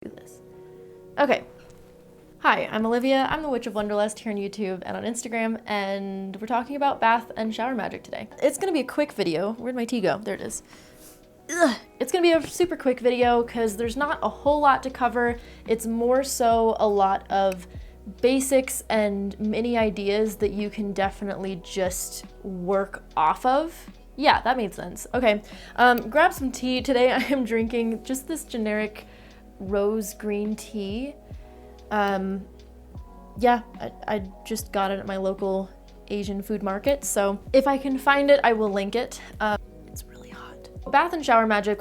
do this. Okay. Hi, I'm Olivia. I'm the Witch of Wonderlust here on YouTube and on Instagram, and we're talking about bath and shower magic today. It's gonna be a quick video. Where'd my tea go? There it is. Ugh. It's gonna be a super quick video because there's not a whole lot to cover. It's more so a lot of basics and mini ideas that you can definitely just work off of. Yeah, that made sense. Okay, grab some tea. Today I am drinking just this generic rose green tea. Yeah, I just got it at my local Asian food market, so if I can find it, I will link it. It's really hot. Bath and shower magic,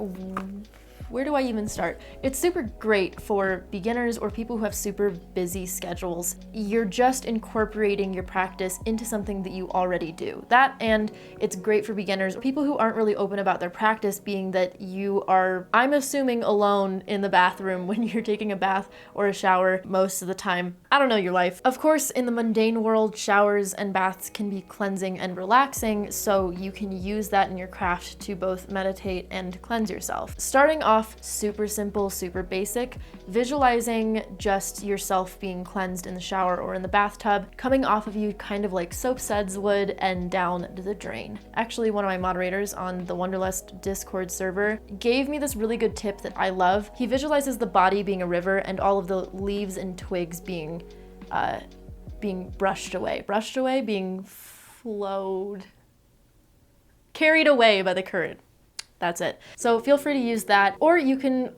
where do I even start? It's super great for beginners or people who have super busy schedules. You're just incorporating your practice into something that you already do. That, and it's great for beginners, people who aren't really open about their practice, being that you are, I'm assuming, alone in the bathroom when you're taking a bath or a shower most of the time. I don't know your life. Of course, in the mundane world, showers and baths can be cleansing and relaxing, so you can use that in your craft to both meditate and cleanse yourself. Starting off super simple, super basic, visualizing just yourself being cleansed in the shower or in the bathtub, coming off of you kind of like soap suds would and down to the drain. Actually, one of my moderators on the Wonderlust Discord server gave me this really good tip that I love. He visualizes the body being a river and all of the leaves and twigs being brushed away, being flowed, carried away by the current. That's it. So feel free to use that, or you can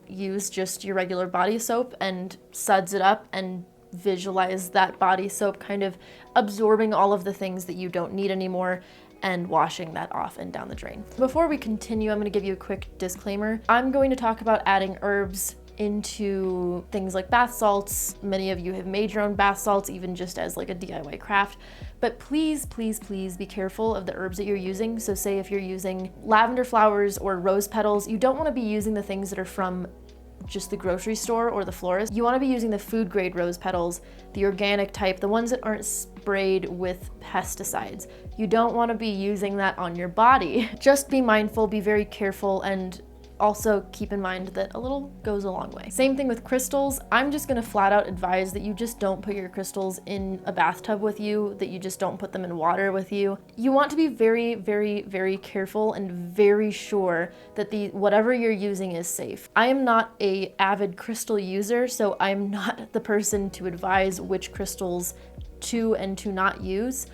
use just your regular body soap and suds it up and visualize that body soap kind of absorbing all of the things that you don't need anymore and washing that off and down the drain. Before we continue, I'm going to give you a quick disclaimer. I'm going to talk about adding herbs into things like bath salts. Many of you have made your own bath salts, even just as like a DIY craft. But please, please, please be careful of the herbs that you're using. So say if you're using lavender flowers or rose petals, you don't want to be using the things that are from just the grocery store or the florist. You want to be using the food grade rose petals, the organic type, the ones that aren't sprayed with pesticides. You don't want to be using that on your body. Just be mindful, be very careful, and also keep in mind that a little goes a long way. Same thing with crystals. I'm just gonna flat out advise that you just don't put your crystals in a bathtub with you, that you just don't put them in water with you. You want to be very, very, very careful and very sure that whatever you're using is safe. I am not an avid crystal user, so I'm not the person to advise which crystals to and to not use.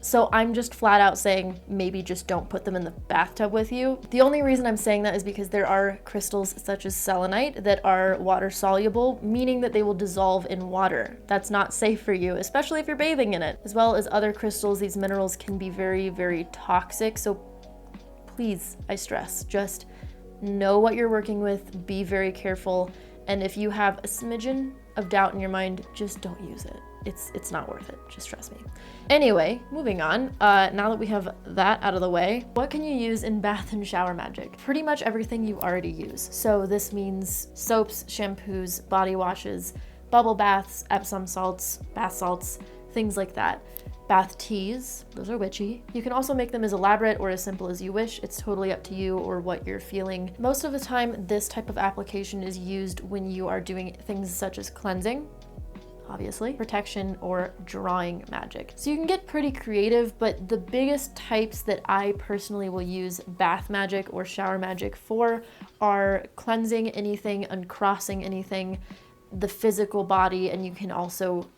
So I'm just flat out saying maybe just don't put them in the bathtub with you. The only reason I'm saying that is because there are crystals such as selenite that are water soluble, meaning that they will dissolve in water. That's not safe for you, especially if you're bathing in it. As well as other crystals, these minerals can be very, very toxic. So please, I stress, just know what you're working with, be very careful. And if you have a smidgen of doubt in your mind, just don't use it. It's not worth it, just trust me. Anyway, moving on, now that we have that out of the way, what can you use in bath and shower magic? Pretty much everything you already use. So this means soaps, shampoos, body washes, bubble baths, Epsom salts, bath salts, things like that. Bath teas, those are witchy. You can also make them as elaborate or as simple as you wish. It's totally up to you or what you're feeling. Most of the time, this type of application is used when you are doing things such as cleansing, obviously, protection, or drawing magic. So you can get pretty creative, but the biggest types that I personally will use bath magic or shower magic for are cleansing anything, uncrossing anything, the physical body, and you can also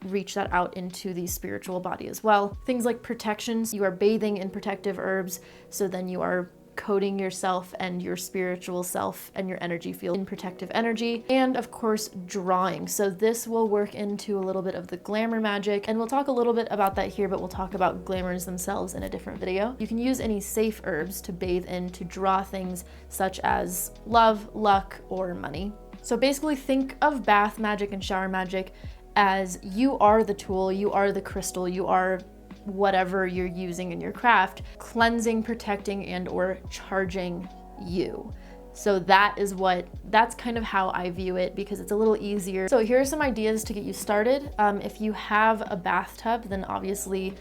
reach that out into the spiritual body as well. Things like protections, you are bathing in protective herbs, so then you are coating yourself and your spiritual self and your energy field in protective energy. And of course, drawing. So this will work into a little bit of the glamour magic, and we'll talk a little bit about that here, but we'll talk about glamours themselves in a different video. You can use any safe herbs to bathe in to draw things such as love, luck, or money. So basically think of bath magic and shower magic as you are the tool, you are the crystal, you are whatever you're using in your craft, cleansing, protecting, and or charging you. So that's kind of how I view it, because it's a little easier. So here are some ideas to get you started. If you have a bathtub, then obviously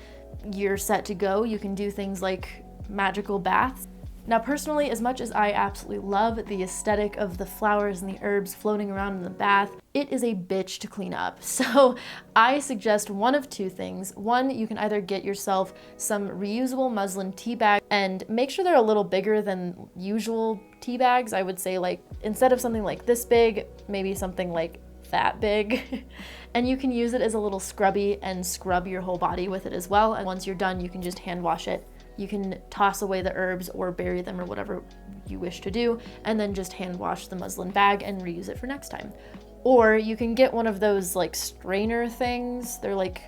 you're set to go. You can do things like magical baths. Now personally, as much as I absolutely love the aesthetic of the flowers and the herbs floating around in the bath, it is a bitch to clean up. So I suggest one of two things. One, you can either get yourself some reusable muslin tea bags and make sure they're a little bigger than usual tea bags. I would say, like, instead of something like this big, maybe something like that big. And you can use it as a little scrubby and scrub your whole body with it as well. And once you're done, you can just hand wash it. You can toss away the herbs or bury them or whatever you wish to do, and then just hand wash the muslin bag and reuse it for next time. Or you can get one of those like strainer things. They're like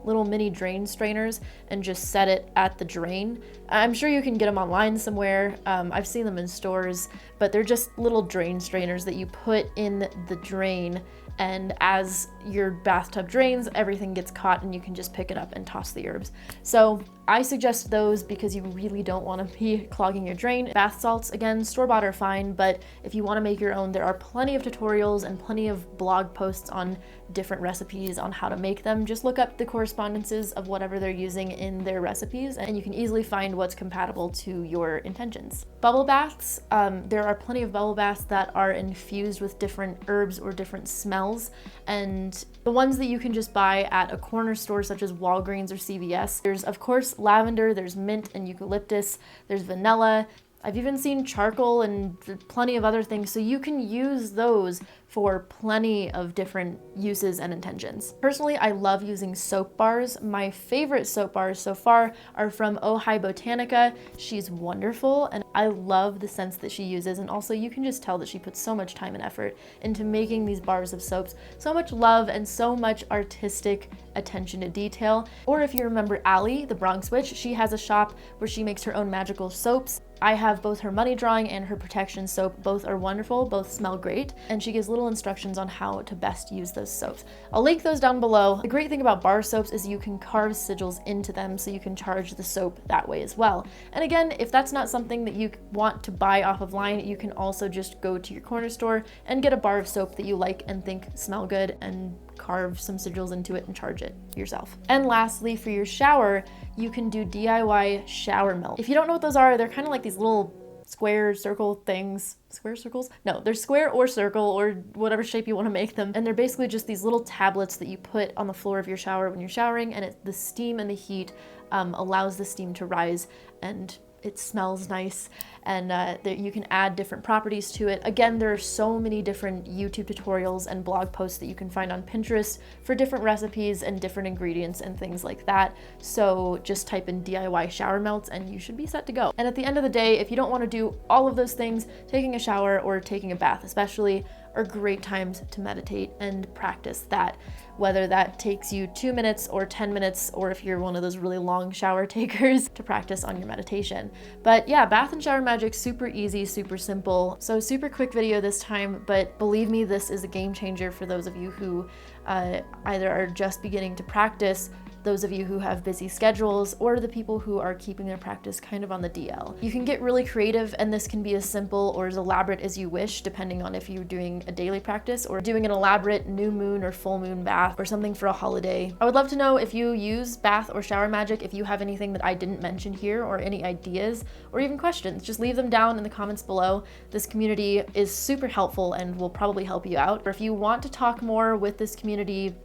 little mini drain strainers, and just set it at the drain. I'm sure you can get them online somewhere. I've seen them in stores, but they're just little drain strainers that you put in the drain, and as your bathtub drains, everything gets caught and you can just pick it up and toss the herbs. So I suggest those because you really don't want to be clogging your drain. Bath salts, again, store-bought are fine, but if you want to make your own, there are plenty of tutorials and plenty of blog posts on different recipes on how to make them. Just look up the correspondences of whatever they're using in their recipes, and you can easily find what's compatible to your intentions. Bubble baths, there are plenty of bubble baths that are infused with different herbs or different smells, and the ones that you can just buy at a corner store such as Walgreens or CVS, there's of course lavender, there's mint and eucalyptus, there's vanilla. I've even seen charcoal and plenty of other things, so you can use those for plenty of different uses and intentions. Personally, I love using soap bars. My favorite soap bars so far are from Oh Hi Botanica. She's wonderful, and I love the scents that she uses, and also you can just tell that she puts so much time and effort into making these bars of soaps. So much love and so much artistic attention to detail. Or if you remember Allie, the Bronx Witch, she has a shop where she makes her own magical soaps. I have both her money drawing and her protection soap. Both are wonderful, both smell great, and she gives little instructions on how to best use those soaps. I'll link those down below. The great thing about bar soaps is you can carve sigils into them, so you can charge the soap that way as well. And again, if that's not something that you want to buy off of line, you can also just go to your corner store and get a bar of soap that you like and think smell good and carve some sigils into it and charge it yourself. And lastly, for your shower, you can do DIY shower melt. If you don't know what those are, they're kind of like these little square circle things. Square circles? No, they're square or circle or whatever shape you want to make them. And they're basically just these little tablets that you put on the floor of your shower when you're showering, and the steam and the heat allows the steam to rise, and it smells nice, and you can add different properties to it. Again, there are so many different YouTube tutorials and blog posts that you can find on Pinterest for different recipes and different ingredients and things like that. So just type in DIY shower melts and you should be set to go. And at the end of the day, if you don't want to do all of those things, taking a shower or taking a bath especially are great times to meditate and practice that, whether that takes you 2 minutes or 10 minutes, or if you're one of those really long shower takers, to practice on your meditation. But yeah, bath and shower magic, super easy, super simple. So super quick video this time, but believe me, this is a game changer for those of you who either are just beginning to practice, those of you who have busy schedules, or the people who are keeping their practice kind of on the DL. You can get really creative, and this can be as simple or as elaborate as you wish, depending on if you're doing a daily practice or doing an elaborate new moon or full moon bath or something for a holiday. I would love to know if you use bath or shower magic, if you have anything that I didn't mention here, or any ideas or even questions. Just leave them down in the comments below. This community is super helpful and will probably help you out. Or if you want to talk more with this community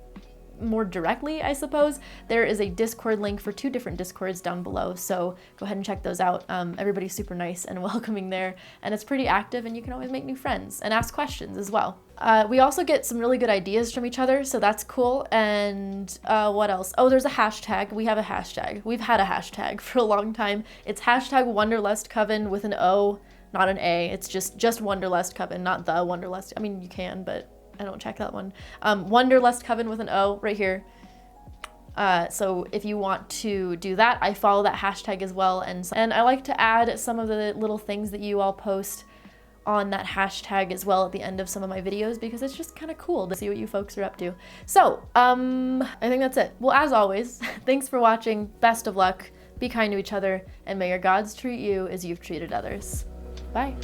more directly, I suppose, there is a Discord link for 2 different Discords down below, so go ahead and check those out. Everybody's super nice and welcoming there, and it's pretty active, and you can always make new friends and ask questions as well. We also get some really good ideas from each other, so that's cool. And what else? Oh, there's a hashtag. We have a hashtag. We've had a hashtag for a long time. It's hashtag Wanderlust Coven with an O, not an A. It's just Wanderlust Coven, not the Wanderlust. I mean, you can, but I don't check that one. Wanderlust Coven with an O right here. So if you want to do that, I follow that hashtag as well. And I like to add some of the little things that you all post on that hashtag as well at the end of some of my videos, because it's just kind of cool to see what you folks are up to. So I think that's it. Well, as always, thanks for watching. Best of luck. Be kind to each other, and may your gods treat you as you've treated others. Bye.